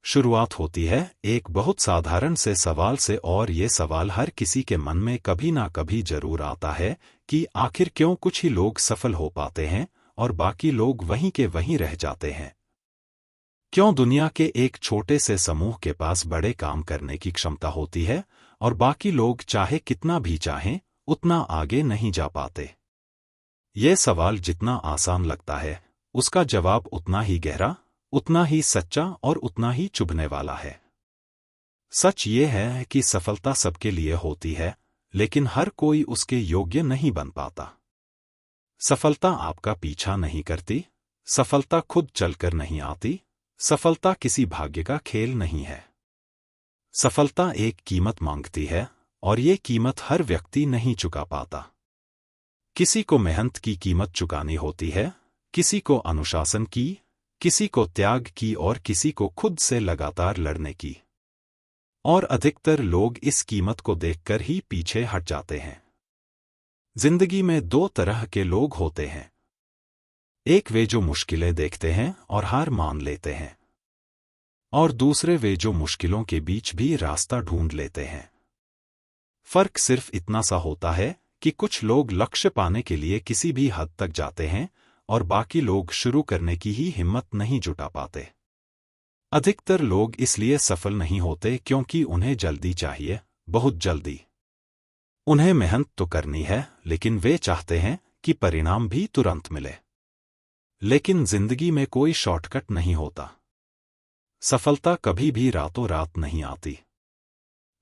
शुरुआत होती है एक बहुत साधारण से सवाल से, और ये सवाल हर किसी के मन में कभी ना कभी जरूर आता है कि आखिर क्यों कुछ ही लोग सफल हो पाते हैं और बाकी लोग वहीं के वहीं रह जाते हैं। क्यों दुनिया के एक छोटे से समूह के पास बड़े काम करने की क्षमता होती है और बाकी लोग चाहे कितना भी चाहें उतना आगे नहीं जा पाते। ये सवाल जितना आसान लगता है, उसका जवाब उतना ही गहरा, उतना ही सच्चा और उतना ही चुभने वाला है। सच ये है कि सफलता सबके लिए होती है, लेकिन हर कोई उसके योग्य नहीं बन पाता। सफलता आपका पीछा नहीं करती, सफलता खुद चलकर नहीं आती, सफलता किसी भाग्य का खेल नहीं है। सफलता एक कीमत मांगती है और ये कीमत हर व्यक्ति नहीं चुका पाता। किसी को मेहनत की कीमत चुकानी होती है, किसी को अनुशासन की, किसी को त्याग की और किसी को खुद से लगातार लड़ने की। और अधिकतर लोग इस कीमत को देखकर ही पीछे हट जाते हैं। जिंदगी में दो तरह के लोग होते हैं। एक वे जो मुश्किलें देखते हैं और हार मान लेते हैं, और दूसरे वे जो मुश्किलों के बीच भी रास्ता ढूंढ लेते हैं। फर्क सिर्फ इतना सा होता है कि कुछ लोग लक्ष्य पाने के लिए किसी भी हद तक जाते हैं और बाकी लोग शुरू करने की ही हिम्मत नहीं जुटा पाते। अधिकतर लोग इसलिए सफल नहीं होते क्योंकि उन्हें जल्दी चाहिए, बहुत जल्दी। उन्हें मेहनत तो करनी है, लेकिन वे चाहते हैं कि परिणाम भी तुरंत मिले। लेकिन जिंदगी में कोई शॉर्टकट नहीं होता। सफलता कभी भी रातों रात नहीं आती।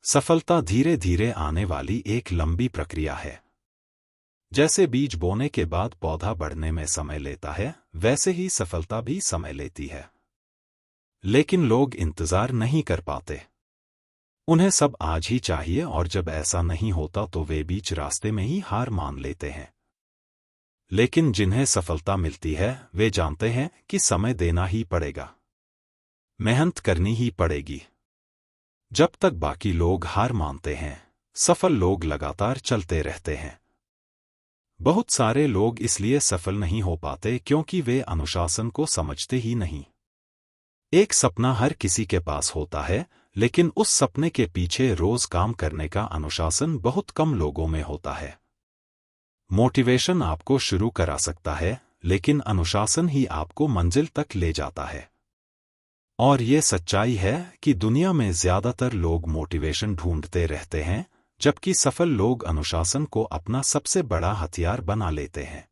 सफलता धीरे धीरे आने वाली एक लंबी प्रक्रिया है। जैसे बीज बोने के बाद पौधा बढ़ने में समय लेता है, वैसे ही सफलता भी समय लेती है। लेकिन लोग इंतजार नहीं कर पाते। उन्हें सब आज ही चाहिए, और जब ऐसा नहीं होता तो वे बीच रास्ते में ही हार मान लेते हैं। लेकिन जिन्हें सफलता मिलती है वे जानते हैं कि समय देना ही पड़ेगा, मेहनत करनी ही पड़ेगी। जब तक बाकी लोग हार मानते हैं, सफल लोग लगातार चलते रहते हैं। बहुत सारे लोग इसलिए सफल नहीं हो पाते क्योंकि वे अनुशासन को समझते ही नहीं। एक सपना हर किसी के पास होता है, लेकिन उस सपने के पीछे रोज काम करने का अनुशासन बहुत कम लोगों में होता है। मोटिवेशन आपको शुरू करा सकता है, लेकिन अनुशासन ही आपको मंजिल तक ले जाता है। और ये सच्चाई है कि दुनिया में ज्यादातर लोग मोटिवेशन ढूंढते रहते हैं, जबकि सफल लोग अनुशासन को अपना सबसे बड़ा हथियार बना लेते हैं।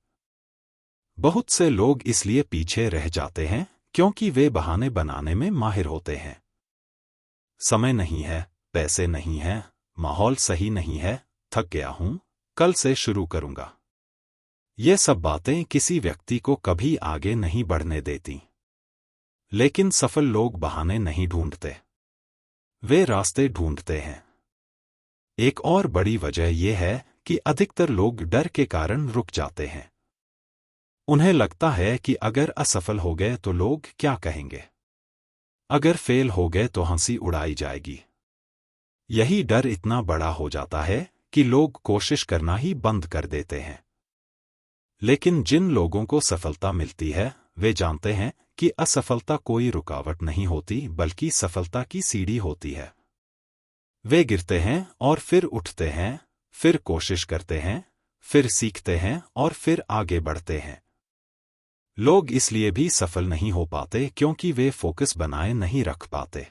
बहुत से लोग इसलिए पीछे रह जाते हैं क्योंकि वे बहाने बनाने में माहिर होते हैं। समय नहीं है, पैसे नहीं हैं, माहौल सही नहीं है, थक गया हूं, कल से शुरू करूंगा। ये सब बातें किसी व्यक्ति को कभी आगे नहीं बढ़ने देती। लेकिन सफल लोग बहाने नहीं ढूंढते, वे रास्ते ढूंढते हैं। एक और बड़ी वजह यह है कि अधिकतर लोग डर के कारण रुक जाते हैं। उन्हें लगता है कि अगर असफल हो गए तो लोग क्या कहेंगे, अगर फेल हो गए तो हंसी उड़ाई जाएगी। यही डर इतना बड़ा हो जाता है कि लोग कोशिश करना ही बंद कर देते हैं। लेकिन जिन लोगों को सफलता मिलती है वे जानते हैं कि असफलता कोई रुकावट नहीं होती, बल्कि सफलता की सीढ़ी होती है। वे गिरते हैं और फिर उठते हैं, फिर कोशिश करते हैं, फिर सीखते हैं और फिर आगे बढ़ते हैं। लोग इसलिए भी सफल नहीं हो पाते क्योंकि वे फोकस बनाए नहीं रख पाते।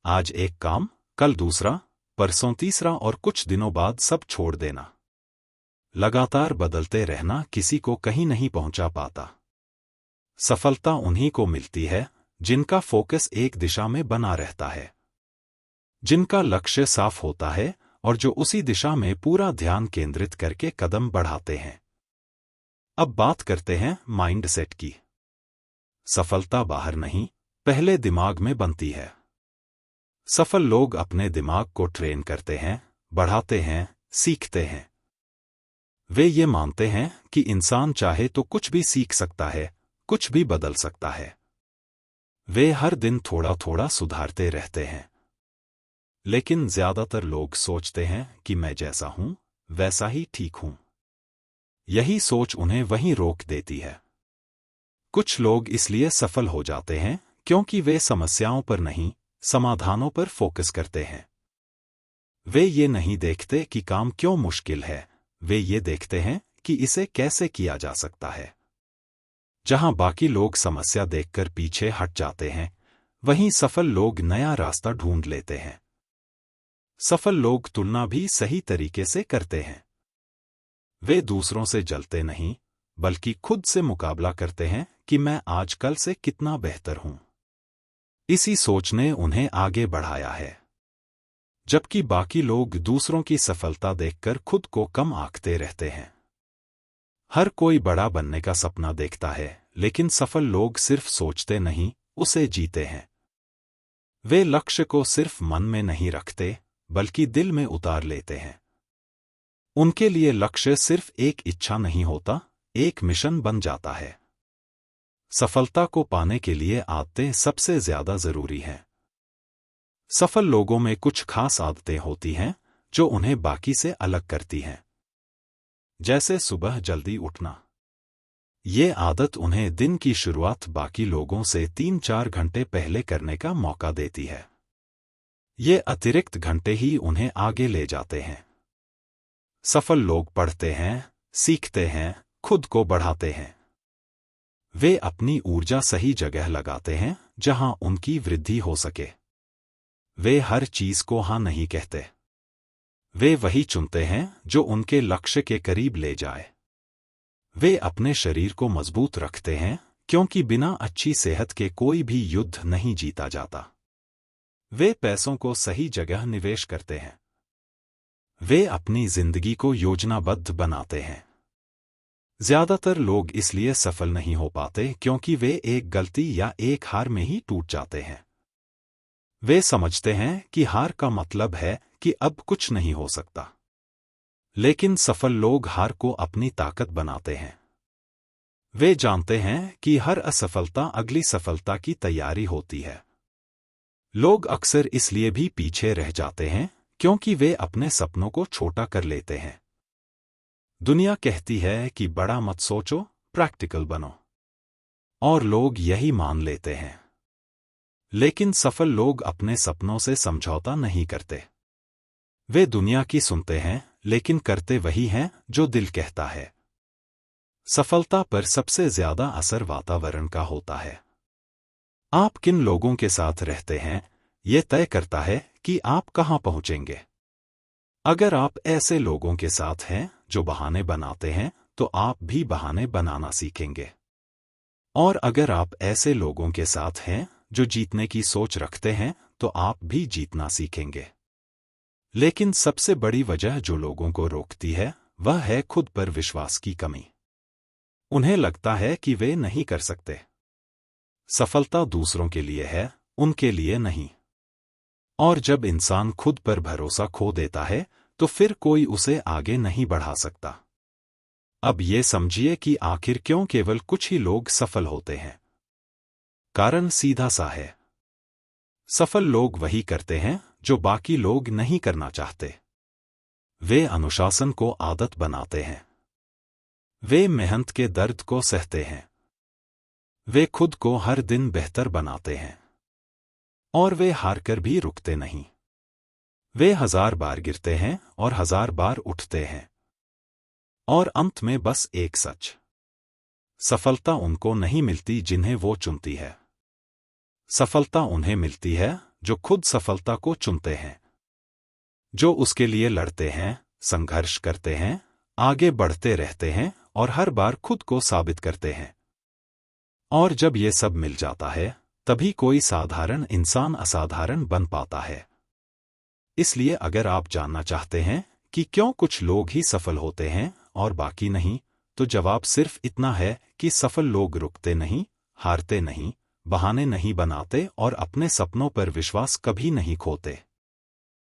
आज एक काम, कल दूसरा, परसों तीसरा और कुछ दिनों बाद सब छोड़ देना। लगातार बदलते रहना किसी को कहीं नहीं पहुंचा पाता। सफलता उन्हीं को मिलती है जिनका फोकस एक दिशा में बना रहता है, जिनका लक्ष्य साफ होता है और जो उसी दिशा में पूरा ध्यान केंद्रित करके कदम बढ़ाते हैं। अब बात करते हैं माइंडसेट की। सफलता बाहर नहीं, पहले दिमाग में बनती है। सफल लोग अपने दिमाग को ट्रेन करते हैं, बढ़ाते हैं, सीखते हैं। वे ये मानते हैं कि इंसान चाहे तो कुछ भी सीख सकता है, कुछ भी बदल सकता है। वे हर दिन थोड़ा थोड़ा सुधारते रहते हैं। लेकिन ज्यादातर लोग सोचते हैं कि मैं जैसा हूं वैसा ही ठीक हूं। यही सोच उन्हें वहीं रोक देती है। कुछ लोग इसलिए सफल हो जाते हैं क्योंकि वे समस्याओं पर नहीं, समाधानों पर फोकस करते हैं। वे ये नहीं देखते कि काम क्यों मुश्किल है, वे ये देखते हैं कि इसे कैसे किया जा सकता है। जहां बाकी लोग समस्या देखकर पीछे हट जाते हैं, वहीं सफल लोग नया रास्ता ढूंढ लेते हैं। सफल लोग तुलना भी सही तरीके से करते हैं। वे दूसरों से जलते नहीं, बल्कि खुद से मुकाबला करते हैं कि मैं आज कल से कितना बेहतर हूं। इसी सोच ने उन्हें आगे बढ़ाया है। जबकि बाकी लोग दूसरों की सफलता देखकर खुद को कम आंकते रहते हैं। हर कोई बड़ा बनने का सपना देखता है, लेकिन सफल लोग सिर्फ सोचते नहीं, उसे जीते हैं। वे लक्ष्य को सिर्फ मन में नहीं रखते, बल्कि दिल में उतार लेते हैं। उनके लिए लक्ष्य सिर्फ एक इच्छा नहीं होता, एक मिशन बन जाता है। सफलता को पाने के लिए आदतें सबसे ज्यादा जरूरी हैं। सफल लोगों में कुछ खास आदतें होती हैं जो उन्हें बाकी से अलग करती हैं। जैसे सुबह जल्दी उठना। ये आदत उन्हें दिन की शुरुआत बाकी लोगों से 3-4 घंटे पहले करने का मौका देती है। ये अतिरिक्त घंटे ही उन्हें आगे ले जाते हैं। सफल लोग पढ़ते हैं, सीखते हैं, खुद को बढ़ाते हैं। वे अपनी ऊर्जा सही जगह लगाते हैं जहां उनकी वृद्धि हो सके। वे हर चीज को हां नहीं कहते। वे वही चुनते हैं जो उनके लक्ष्य के करीब ले जाए। वे अपने शरीर को मजबूत रखते हैं, क्योंकि बिना अच्छी सेहत के कोई भी युद्ध नहीं जीता जाता। वे पैसों को सही जगह निवेश करते हैं। वे अपनी जिंदगी को योजनाबद्ध बनाते हैं। ज्यादातर लोग इसलिए सफल नहीं हो पाते क्योंकि वे एक गलती या एक हार में ही टूट जाते हैं। वे समझते हैं कि हार का मतलब है कि अब कुछ नहीं हो सकता। लेकिन सफल लोग हार को अपनी ताकत बनाते हैं। वे जानते हैं कि हर असफलता अगली सफलता की तैयारी होती है। लोग अक्सर इसलिए भी पीछे रह जाते हैं क्योंकि वे अपने सपनों को छोटा कर लेते हैं। दुनिया कहती है कि बड़ा मत सोचो, प्रैक्टिकल बनो। और लोग यही मान लेते हैं। लेकिन सफल लोग अपने सपनों से समझौता नहीं करते। वे दुनिया की सुनते हैं, लेकिन करते वही हैं जो दिल कहता है। सफलता पर सबसे ज्यादा असर वातावरण का होता है। आप किन लोगों के साथ रहते हैं, यह तय करता है कि आप कहां पहुंचेंगे। अगर आप ऐसे लोगों के साथ हैं जो बहाने बनाते हैं, तो आप भी बहाने बनाना सीखेंगे। और अगर आप ऐसे लोगों के साथ हैं जो जीतने की सोच रखते हैं, तो आप भी जीतना सीखेंगे। लेकिन सबसे बड़ी वजह जो लोगों को रोकती है, वह है खुद पर विश्वास की कमी। उन्हें लगता है कि वे नहीं कर सकते। सफलता दूसरों के लिए है, उनके लिए नहीं। और जब इंसान खुद पर भरोसा खो देता है, तो फिर कोई उसे आगे नहीं बढ़ा सकता। अब ये समझिए कि आखिर क्यों केवल कुछ ही लोग सफल होते हैं। कारण सीधा सा है। सफल लोग वही करते हैं जो बाकी लोग नहीं करना चाहते। वे अनुशासन को आदत बनाते हैं। वे मेहनत के दर्द को सहते हैं। वे खुद को हर दिन बेहतर बनाते हैं। और वे हारकर भी रुकते नहीं। वे 1000 बार गिरते हैं और 1000 बार उठते हैं। और अंत में बस एक सच। सफलता उनको नहीं मिलती जिन्हें वो चुनती है। सफलता उन्हें मिलती है जो खुद सफलता को चुनते हैं। जो उसके लिए लड़ते हैं, संघर्ष करते हैं, आगे बढ़ते रहते हैं और हर बार खुद को साबित करते हैं। और जब ये सब मिल जाता है, तभी कोई साधारण इंसान असाधारण बन पाता है। इसलिए अगर आप जानना चाहते हैं कि क्यों कुछ लोग ही सफल होते हैं और बाकी नहीं, तो जवाब सिर्फ इतना है कि सफल लोग रुकते नहीं, हारते नहीं, बहाने नहीं बनाते और अपने सपनों पर विश्वास कभी नहीं खोते।